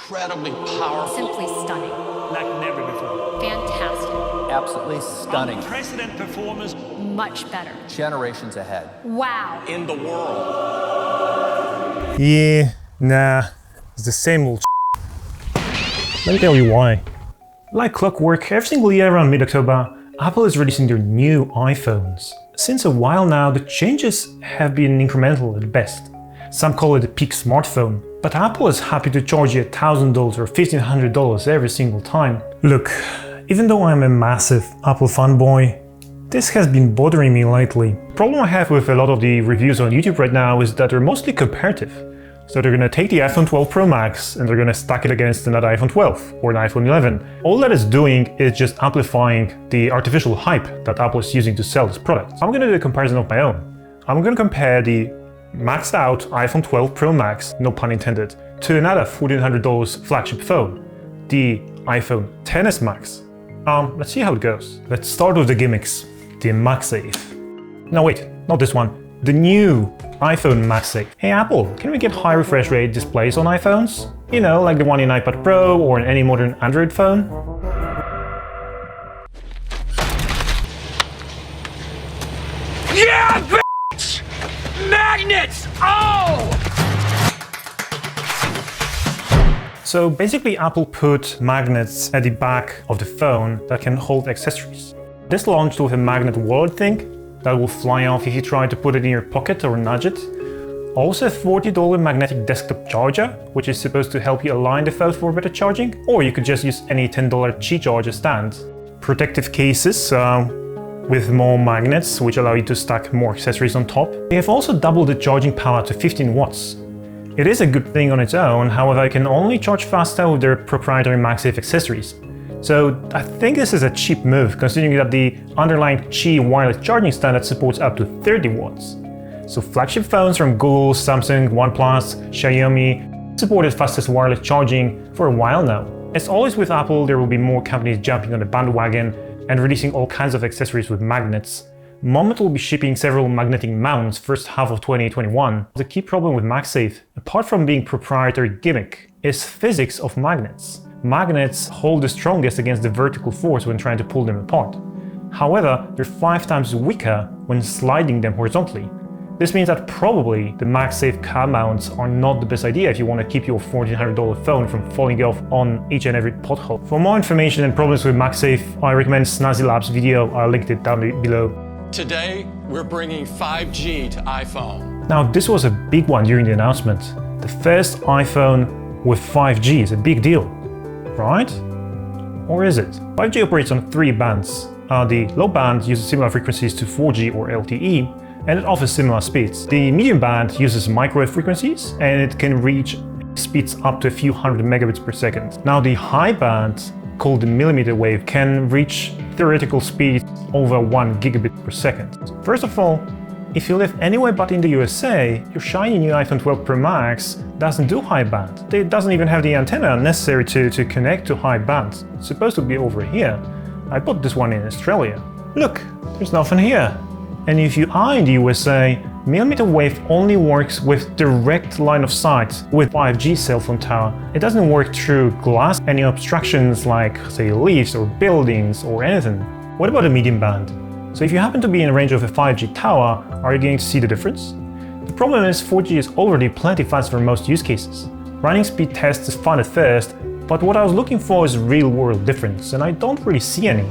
incredibly powerful. Simply stunning. Like never before. Fantastic. Absolutely stunning. Unprecedented performance. Much better. Generations ahead. Wow. In the world. Yeah, nah, it's the same old Let me tell you why. Like clockwork, every single year around mid-October, Apple is releasing their new iPhones. Since a while now, the changes have been incremental at best. Some call it a peak smartphone, but Apple is happy to charge you $1,000 or $1,500 every single time. Look, even though I'm a massive Apple fanboy, this has been bothering me lately. The problem I have with a lot of the reviews on YouTube right now is that they're mostly comparative. So they're gonna take the iPhone 12 Pro Max and they're gonna stack it against another iPhone 12 or an iPhone 11. All that is doing is just amplifying the artificial hype that Apple is using to sell this product. I'm gonna do a comparison of my own. I'm gonna compare the maxed out iPhone 12 Pro Max, no pun intended, to another $1,400 flagship phone, the iPhone XS Max. Let's see how it goes. Let's start with the gimmicks, the MagSafe. No wait, not this one, the new iPhone MagSafe. Hey Apple, can we get high refresh rate displays on iPhones? You know, like the one in iPad Pro or in any modern Android phone? Yeah, bitch! Magnets! Oh! So basically Apple put magnets at the back of the phone that can hold accessories. This launched with a magnet wallet thing that will fly off if you try to put it in your pocket or nudge it. Also a $40 magnetic desktop charger, which is supposed to help you align the phone for better charging, or you could just use any $10 Qi charger stand. Protective cases with more magnets, which allow you to stack more accessories on top. They have also doubled the charging power to 15 watts. It is a good thing on its own, however I can only charge faster with their proprietary MagSafe accessories. So I think this is a cheap move, considering that the underlying Qi wireless charging standard supports up to 30 watts. So flagship phones from Google, Samsung, OnePlus, Xiaomi supported fastest wireless charging for a while now. As always with Apple, there will be more companies jumping on the bandwagon and releasing all kinds of accessories with magnets. Moment will be shipping several magnetic mounts first half of 2021. The key problem with MagSafe, apart from being proprietary gimmick, is physics of magnets. Magnets hold the strongest against the vertical force when trying to pull them apart. However, they're 5 times weaker when sliding them horizontally. This means that probably the MagSafe car mounts are not the best idea if you want to keep your $1,400 phone from falling off on each and every pothole. For more information and problems with MagSafe, I recommend Snazzy Labs video, I linked it down below. Today, we're bringing 5G to iPhone. Now this was a big one during the announcement. The first iPhone with 5G is a big deal, right? Or is it? 5G operates on 3 bands. The low band uses similar frequencies to 4G or LTE, and it offers similar speeds. The medium band uses microwave frequencies, and it can reach speeds up to a few hundred megabits per second. Now the high band, called the millimeter wave, can reach theoretical speeds over 1 gigabit per second. First of all, if you live anywhere but in the USA, your shiny new iPhone 12 Pro Max doesn't do high band. It doesn't even have the antenna necessary to connect to high band. It's supposed to be over here. I bought this one in Australia. Look, there's nothing here. And if you are in the USA, millimeter wave only works with direct line of sight with 5G cell phone tower. It doesn't work through glass, any obstructions like, say, leaves or buildings or anything. What about the medium band? So if you happen to be in range of a 5G tower, are you going to see the difference? The problem is 4G is already plenty fast for most use cases. Running speed tests is fun at first, but what I was looking for is real-world difference, and I don't really see any.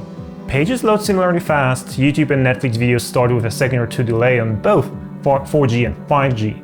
Pages load similarly fast, YouTube and Netflix videos start with a second or two delay on both 4G and 5G.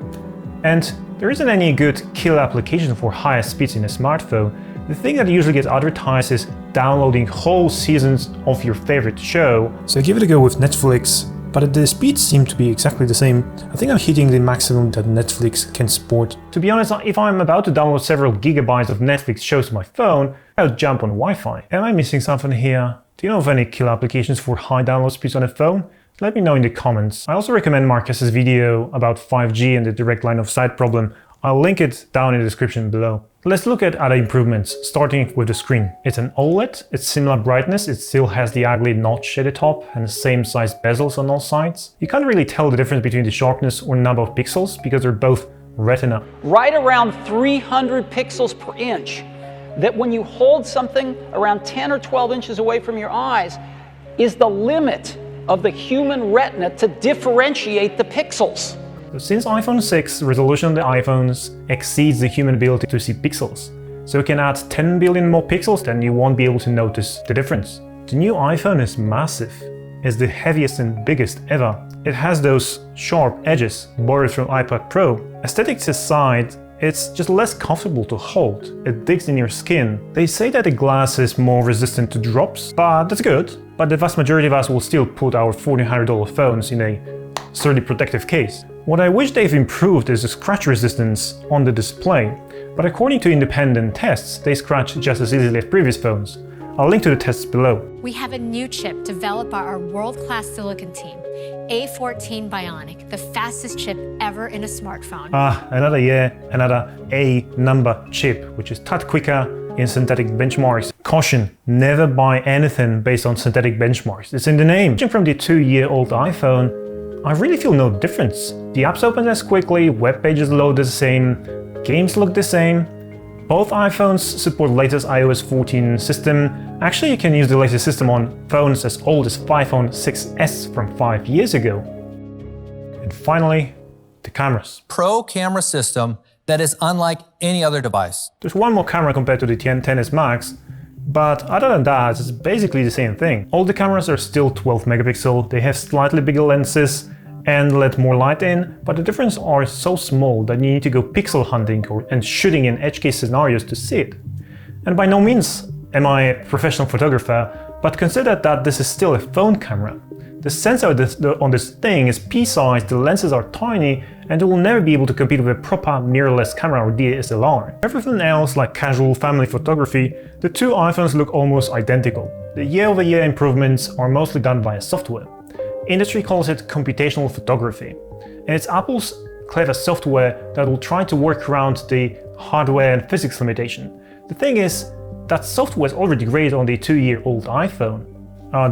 And there isn't any good killer application for higher speeds in a smartphone. The thing that usually gets advertised is downloading whole seasons of your favorite show. So I give it a go with Netflix, but the speeds seem to be exactly the same. I think I'm hitting the maximum that Netflix can support. To be honest, if I'm about to download several gigabytes of Netflix shows to my phone, I'll jump on Wi-Fi. Am I missing something here? Do you know of any killer applications for high download speeds on a phone? Let me know in the comments. I also recommend Marcus's video about 5G and the direct line of sight problem. I'll link it down in the description below. Let's look at other improvements, starting with the screen. It's an OLED, it's similar brightness, it still has the ugly notch at the top and the same size bezels on all sides. You can't really tell the difference between the sharpness or number of pixels because they're both retina. Right around 300 pixels per inch. that when you hold something around 10 or 12 inches away from your eyes is the limit of the human retina to differentiate the pixels. Since iPhone 6, resolution of the iPhones exceeds the human ability to see pixels. So you can add 10 billion more pixels, then you won't be able to notice the difference. The new iPhone is massive. It's the heaviest and biggest ever. It has those sharp edges borrowed from iPad Pro. Aesthetics aside, it's just less comfortable to hold. It digs in your skin. They say that the glass is more resistant to drops, but that's good. But the vast majority of us will still put our $1,400 phones in a sturdy protective case. What I wish they've improved is the scratch resistance on the display, but according to independent tests, they scratch just as easily as previous phones. I'll link to the tests below. We have a new chip developed by our world-class silicon team, A14 Bionic, the fastest chip ever in a smartphone. Another A number chip, which is a tad quicker in synthetic benchmarks. Caution, never buy anything based on synthetic benchmarks. It's in the name. Judging from the 2-year-old iPhone, I really feel no difference. The apps open as quickly, web pages load the same, games look the same. Both iPhones support latest iOS 14 system. Actually, you can use the latest system on phones as old as iPhone 6s from 5 years ago. And finally, the cameras. Pro camera system that is unlike any other device. There's one more camera compared to the XS Max, but other than that, it's basically the same thing. All the cameras are still 12 megapixel, they have slightly bigger lenses and let more light in, but the differences are so small that you need to go pixel hunting and shooting in edge case scenarios to see it. And by no means am I a professional photographer, but consider that this is still a phone camera. The sensor on this thing is pea-sized, the lenses are tiny, and it will never be able to compete with a proper mirrorless camera or DSLR. Everything else, like casual family photography, the two iPhones look almost identical. The year-over-year improvements are mostly done via software. Industry calls it computational photography, and it's Apple's clever software that will try to work around the hardware and physics limitation. The thing is, that software is already great on the 2-year-old iPhone.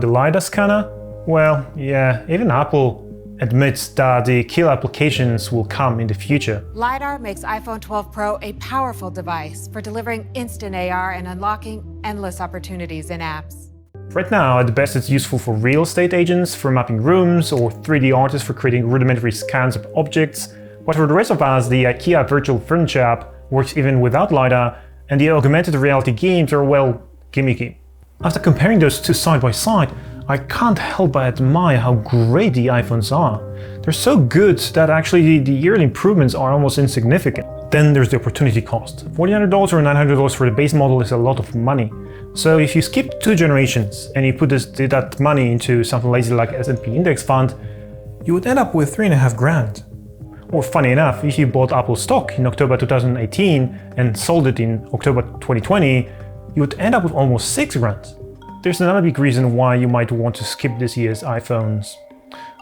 The Lidar scanner? Well, yeah, even Apple admits that the killer applications will come in the future. Lidar makes iPhone 12 Pro a powerful device for delivering instant AR and unlocking endless opportunities in apps. Right now, at best it's useful for real estate agents, for mapping rooms, or 3D artists for creating rudimentary scans of objects. But for the rest of us, the IKEA virtual furniture app works even without Lidar, and the augmented reality games are, well, gimmicky. After comparing those two side by side, I can't help but admire how great the iPhones are. They're so good that actually the yearly improvements are almost insignificant. Then there's the opportunity cost. $1,400 or $900 for the base model is a lot of money. So if you skip 2 generations and you put that money into something lazy like S&P index fund, you would end up with $3.5 grand. Or funny enough, if you bought Apple stock in October 2018 and sold it in October 2020, you would end up with almost $6 grand. There's another big reason why you might want to skip this year's iPhones.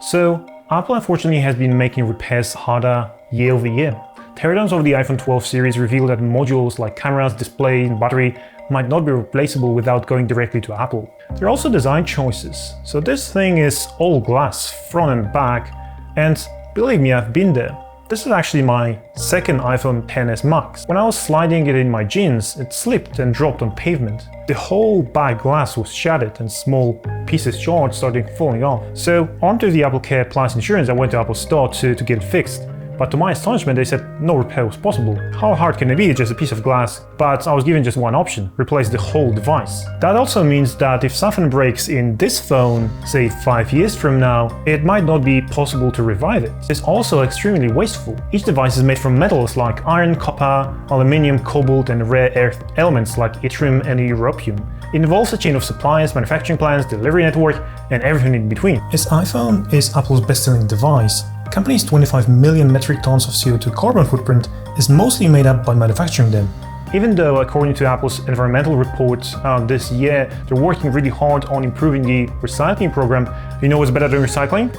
So Apple unfortunately has been making repairs harder year over year. Teardowns of the iPhone 12 series reveal that modules like cameras, display, and battery might not be replaceable without going directly to Apple. There are also design choices. So this thing is all glass, front and back, and believe me, I've been there. This is actually my second iPhone XS Max. When I was sliding it in my jeans, it slipped and dropped on pavement. The whole back glass was shattered and small pieces started falling off. So onto the Apple Care Plus insurance, I went to Apple Store to get it fixed. But to my astonishment, they said no repair was possible. How hard can it be? It's just a piece of glass. But I was given just one option: replace the whole device. That also means that if something breaks in this phone, say 5 years from now, it might not be possible to revive it. It's also extremely wasteful. Each device is made from metals like iron, copper, aluminium, cobalt, and rare earth elements like yttrium and europium. It involves a chain of suppliers, manufacturing plants, delivery network, and everything in between. Its iPhone is Apple's best-selling device. The company's 25 million metric tons of CO2 carbon footprint is mostly made up by manufacturing them. Even though, according to Apple's environmental report this year, they're working really hard on improving the recycling program, you know what's better than recycling?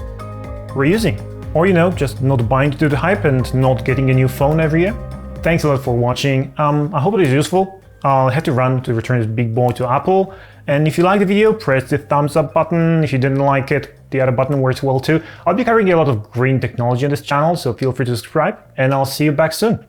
Reusing. Or, just not buying into the hype and not getting a new phone every year. Thanks a lot for watching. I hope it is useful. I'll have to run to return this big boy to Apple. And if you liked the video, press the thumbs up button. If you didn't like it, the other button works well too. I'll be covering a lot of green technology on this channel, so feel free to subscribe, and I'll see you back soon.